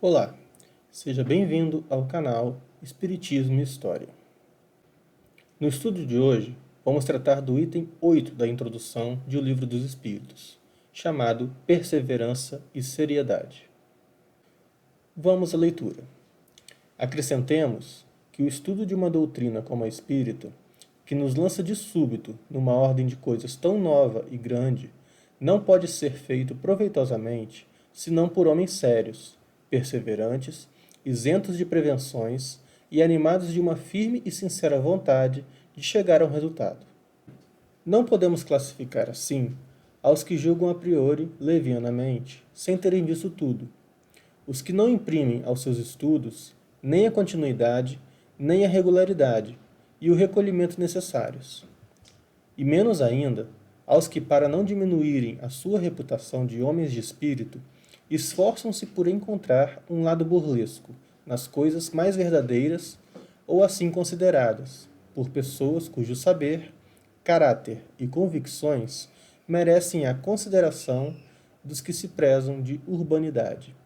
Olá, seja bem-vindo ao canal Espiritismo e História. No estudo de hoje, vamos tratar do item 8 da introdução de O Livro dos Espíritos, chamado Perseverança e Seriedade. Vamos à leitura. Acrescentemos que o estudo de uma doutrina como a espírita, que nos lança de súbito numa ordem de coisas tão nova e grande, não pode ser feito proveitosamente senão por homens sérios, perseverantes, isentos de prevenções e animados de uma firme e sincera vontade de chegar ao resultado. Não podemos classificar assim aos que julgam a priori, levianamente, sem terem visto tudo, os que não imprimem aos seus estudos nem a continuidade, nem a regularidade e o recolhimento necessários. E menos ainda aos que, para não diminuírem a sua reputação de homens de espírito, esforçam-se por encontrar um lado burlesco nas coisas mais verdadeiras ou assim consideradas, por pessoas cujo saber, caráter e convicções merecem a consideração dos que se prezam de urbanidade.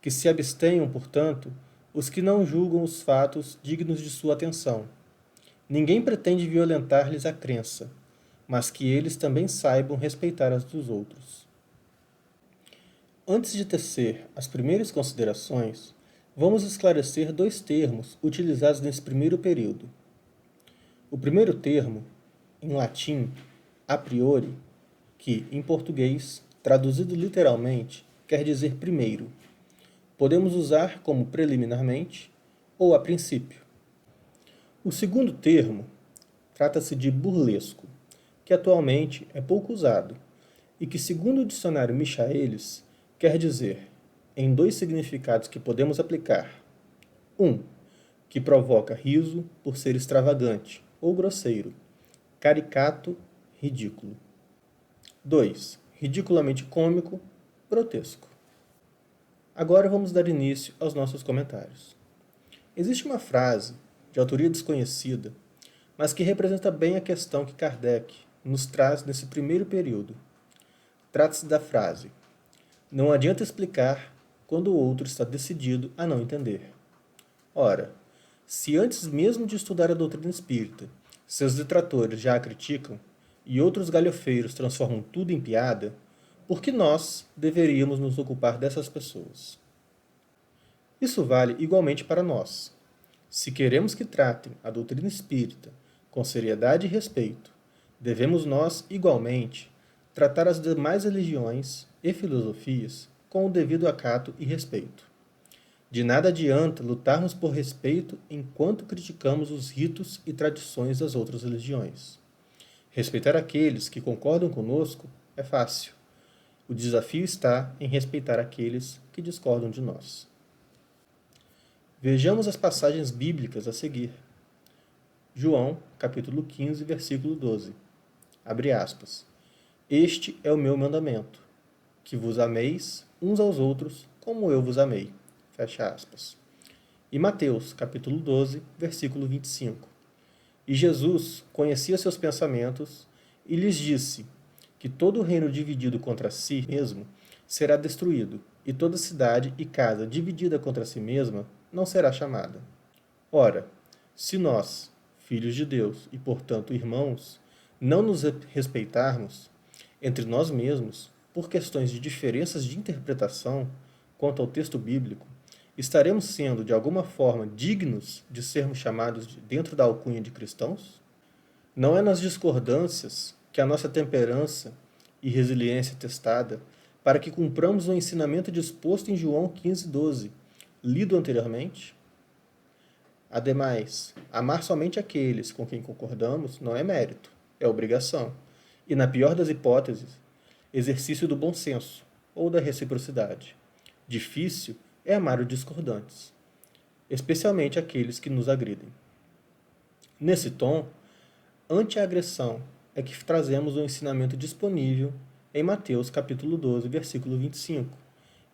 Que se abstenham, portanto, os que não julgam os fatos dignos de sua atenção. Ninguém pretende violentar-lhes a crença, mas que eles também saibam respeitar as dos outros. Antes de tecer as primeiras considerações, vamos esclarecer dois termos utilizados nesse primeiro período. O primeiro termo, em latim, a priori, que, em português, traduzido literalmente, quer dizer primeiro. Podemos usar como preliminarmente ou a princípio. O segundo termo trata-se de burlesco, que atualmente é pouco usado e que, segundo o dicionário Michaelis, quer dizer, em dois significados que podemos aplicar. Que provoca riso por ser extravagante ou grosseiro, caricato, ridículo. 2. Ridiculamente cômico, grotesco. Agora vamos dar início aos nossos comentários. Existe uma frase, de autoria desconhecida, mas que representa bem a questão que Kardec nos traz nesse primeiro período. Trata-se da frase: não adianta explicar quando o outro está decidido a não entender. Ora, se antes mesmo de estudar a doutrina espírita, seus detratores já a criticam e outros galhofeiros transformam tudo em piada, por que nós deveríamos nos ocupar dessas pessoas? Isso vale igualmente para nós. Se queremos que tratem a doutrina espírita com seriedade e respeito, devemos nós, igualmente, tratar as demais religiões e filosofias com o devido acato e respeito. De nada adianta lutarmos por respeito enquanto criticamos os ritos e tradições das outras religiões. Respeitar aqueles que concordam conosco é fácil. O desafio está em respeitar aqueles que discordam de nós. Vejamos as passagens bíblicas a seguir. João, capítulo 15, versículo 12. Abre aspas. Este é o meu mandamento, que vos ameis uns aos outros como eu vos amei. Fecha aspas. E Mateus, capítulo 12, versículo 25. E Jesus conhecia seus pensamentos e lhes disse que todo reino dividido contra si mesmo será destruído, e toda cidade e casa dividida contra si mesma não será chamada. Ora, se nós, filhos de Deus e, portanto, irmãos, não nos respeitarmos entre nós mesmos por questões de diferenças de interpretação quanto ao texto bíblico, estaremos sendo, de alguma forma, dignos de sermos chamados dentro da alcunha de cristãos? Não é nas discordâncias que a nossa temperança e resiliência é testada para que cumpramos o ensinamento disposto em João 15,12, lido anteriormente? Ademais, amar somente aqueles com quem concordamos não é mérito, é obrigação, e, na pior das hipóteses, exercício do bom senso ou da reciprocidade. Difícil é amar os discordantes, especialmente aqueles que nos agridem. Nesse tom, ante a agressão é que trazemos o ensinamento disponível em Mateus capítulo 12, versículo 25,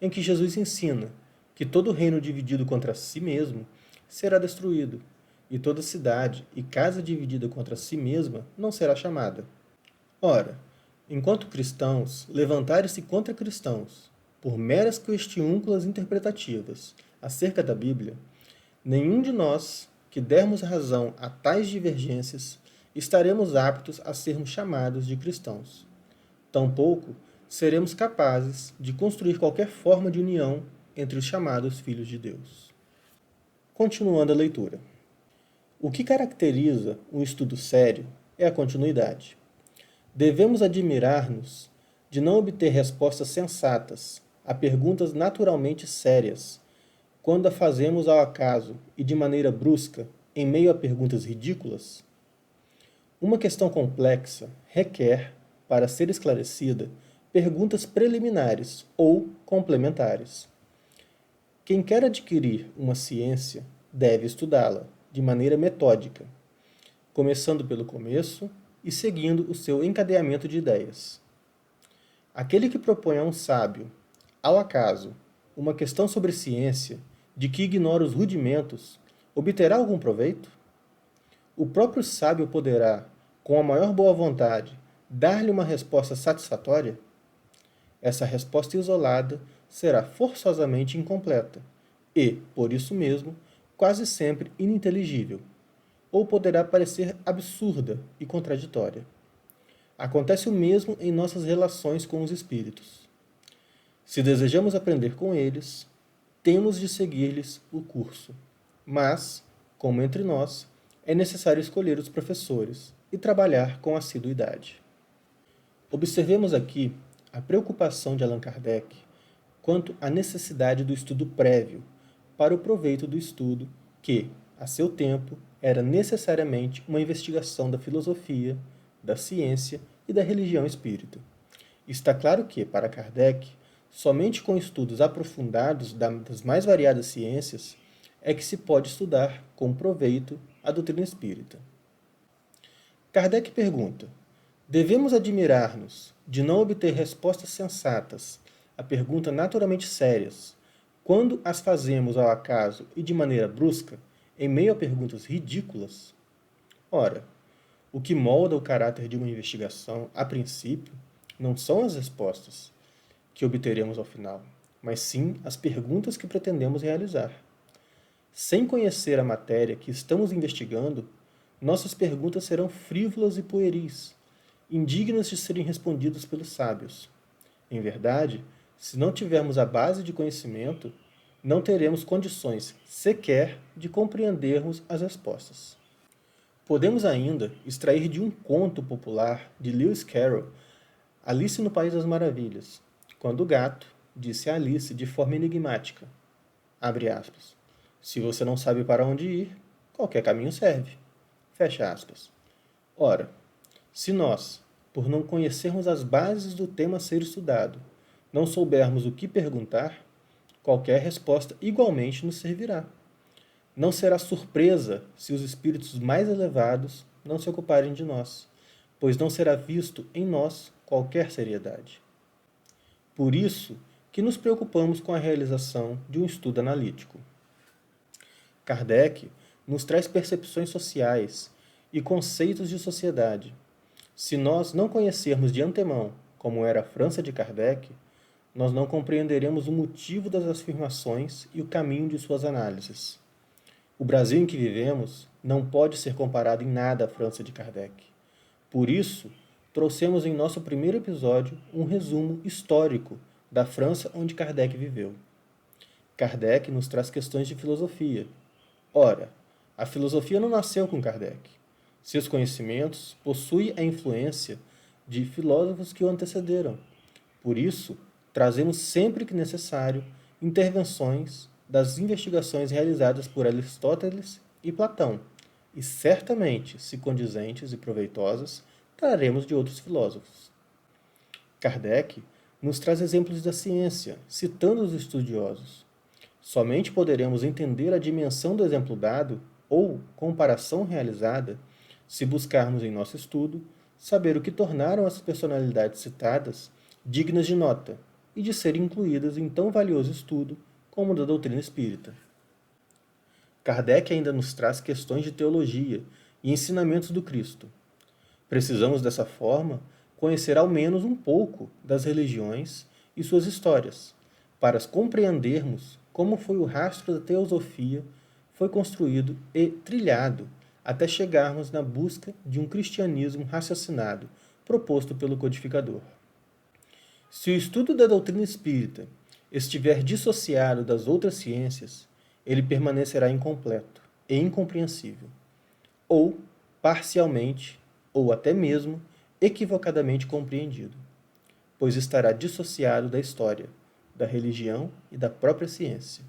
em que Jesus ensina que todo reino dividido contra si mesmo será destruído, e toda cidade e casa dividida contra si mesma não será chamada. Ora, enquanto cristãos levantarem-se contra cristãos, por meras questiúnculas interpretativas acerca da Bíblia, nenhum de nós que dermos razão a tais divergências estaremos aptos a sermos chamados de cristãos. Tampouco seremos capazes de construir qualquer forma de união entre os chamados filhos de Deus. Continuando a leitura. O que caracteriza um estudo sério é a continuidade. Devemos admirar-nos de não obter respostas sensatas a perguntas naturalmente sérias, quando a fazemos ao acaso e de maneira brusca, em meio a perguntas ridículas. Uma questão complexa requer, para ser esclarecida, perguntas preliminares ou complementares. Quem quer adquirir uma ciência deve estudá-la de maneira metódica, começando pelo começo e seguindo o seu encadeamento de ideias. Aquele que propõe a um sábio, ao acaso, uma questão sobre ciência de que ignora os rudimentos, obterá algum proveito? O próprio sábio poderá, com a maior boa vontade, dar-lhe uma resposta satisfatória? Essa resposta isolada será forçosamente incompleta e, por isso mesmo, quase sempre ininteligível, ou poderá parecer absurda e contraditória. Acontece o mesmo em nossas relações com os espíritos. Se desejamos aprender com eles, temos de seguir-lhes o curso. Mas, como entre nós, é necessário escolher os professores e trabalhar com assiduidade. Observemos aqui a preocupação de Allan Kardec quanto à necessidade do estudo prévio para o proveito do estudo que, a seu tempo, era necessariamente uma investigação da filosofia, da ciência e da religião espírita. Está claro que, para Kardec, somente com estudos aprofundados das mais variadas ciências é que se pode estudar com proveito a doutrina espírita. Kardec pergunta: devemos admirar-nos de não obter respostas sensatas a perguntas naturalmente sérias, quando as fazemos ao acaso e de maneira brusca, em meio a perguntas ridículas? Ora, o que molda o caráter de uma investigação, a princípio, não são as respostas que obteremos ao final, mas sim as perguntas que pretendemos realizar. Sem conhecer a matéria que estamos investigando, nossas perguntas serão frívolas e pueris, indignas de serem respondidas pelos sábios. Em verdade, se não tivermos a base de conhecimento, não teremos condições sequer de compreendermos as respostas. Podemos ainda extrair de um conto popular de Lewis Carroll, Alice no País das Maravilhas, quando o gato disse a Alice de forma enigmática, abre aspas, se você não sabe para onde ir, qualquer caminho serve, fecha aspas. Ora, se nós, por não conhecermos as bases do tema a ser estudado, não soubermos o que perguntar, qualquer resposta igualmente nos servirá. Não será surpresa se os espíritos mais elevados não se ocuparem de nós, pois não será visto em nós qualquer seriedade. Por isso que nos preocupamos com a realização de um estudo analítico. Kardec nos traz percepções sociais e conceitos de sociedade. Se nós não conhecermos de antemão como era a França de Kardec, nós não compreenderemos o motivo das afirmações e o caminho de suas análises. O Brasil em que vivemos não pode ser comparado em nada à França de Kardec. Por isso, trouxemos em nosso primeiro episódio um resumo histórico da França onde Kardec viveu. Kardec nos traz questões de filosofia. Ora, a filosofia não nasceu com Kardec. Seus conhecimentos possuem a influência de filósofos que o antecederam. Por isso, trazemos sempre que necessário intervenções das investigações realizadas por Aristóteles e Platão, e certamente, se condizentes e proveitosas, traremos de outros filósofos. Kardec nos traz exemplos da ciência, citando os estudiosos. Somente poderemos entender a dimensão do exemplo dado ou comparação realizada se buscarmos em nosso estudo saber o que tornaram as personalidades citadas dignas de nota e de serem incluídas em tão valioso estudo como o da doutrina espírita. Kardec ainda nos traz questões de teologia e ensinamentos do Cristo. Precisamos, dessa forma, conhecer ao menos um pouco das religiões e suas histórias, para compreendermos como foi o rastro da teosofia foi construído e trilhado até chegarmos na busca de um cristianismo raciocinado proposto pelo codificador. Se o estudo da doutrina espírita estiver dissociado das outras ciências, ele permanecerá incompleto e incompreensível, ou parcialmente, ou até mesmo equivocadamente compreendido, pois estará dissociado da história, da religião e da própria ciência.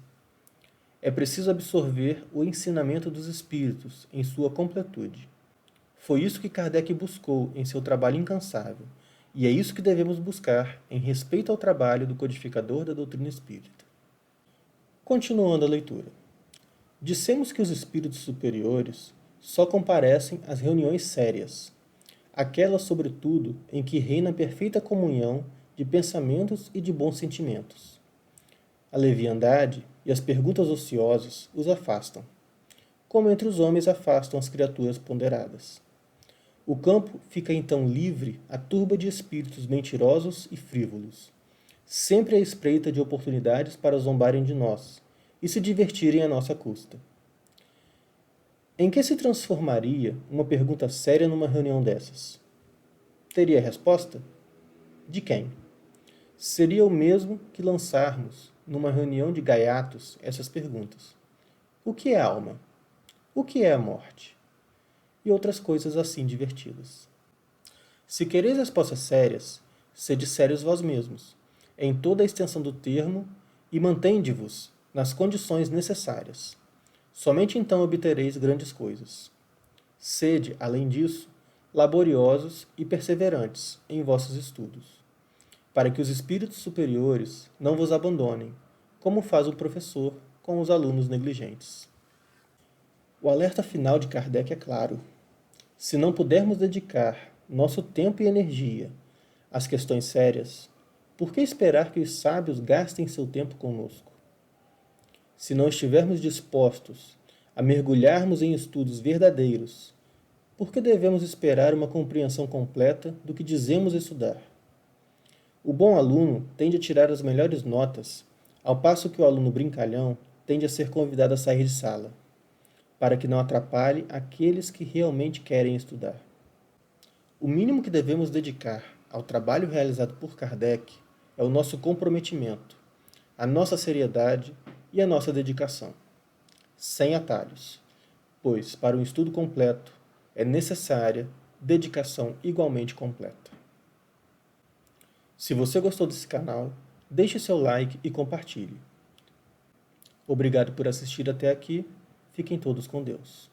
É preciso absorver o ensinamento dos espíritos em sua completude. Foi isso que Kardec buscou em seu trabalho incansável, e é isso que devemos buscar em respeito ao trabalho do codificador da doutrina espírita. Continuando a leitura. Dissemos que os espíritos superiores só comparecem às reuniões sérias, aquelas, sobretudo, em que reina a perfeita comunhão de pensamentos e de bons sentimentos. A leviandade e as perguntas ociosas os afastam, como entre os homens afastam as criaturas ponderadas. O campo fica então livre à turba de espíritos mentirosos e frívolos, sempre à espreita de oportunidades para zombarem de nós e se divertirem à nossa custa. Em que se transformaria uma pergunta séria numa reunião dessas? Teria resposta? De quem? Seria o mesmo que lançarmos, numa reunião de gaiatos, essas perguntas. O que é alma? O que é a morte? E outras coisas assim divertidas. Se quereis respostas sérias, sede sérios vós mesmos, em toda a extensão do termo, e mantende-vos nas condições necessárias. Somente então obtereis grandes coisas. Sede, além disso, laboriosos e perseverantes em vossos estudos, para que os espíritos superiores não vos abandonem, como faz o professor com os alunos negligentes. O alerta final de Kardec é claro. Se não pudermos dedicar nosso tempo e energia às questões sérias, por que esperar que os sábios gastem seu tempo conosco? Se não estivermos dispostos a mergulharmos em estudos verdadeiros, por que devemos esperar uma compreensão completa do que dizemos estudar? O bom aluno tende a tirar as melhores notas, ao passo que o aluno brincalhão tende a ser convidado a sair de sala, para que não atrapalhe aqueles que realmente querem estudar. O mínimo que devemos dedicar ao trabalho realizado por Kardec é o nosso comprometimento, a nossa seriedade e a nossa dedicação, sem atalhos, pois para um estudo completo é necessária dedicação igualmente completa. Se você gostou desse canal, deixe seu like e compartilhe. Obrigado por assistir até aqui. Fiquem todos com Deus.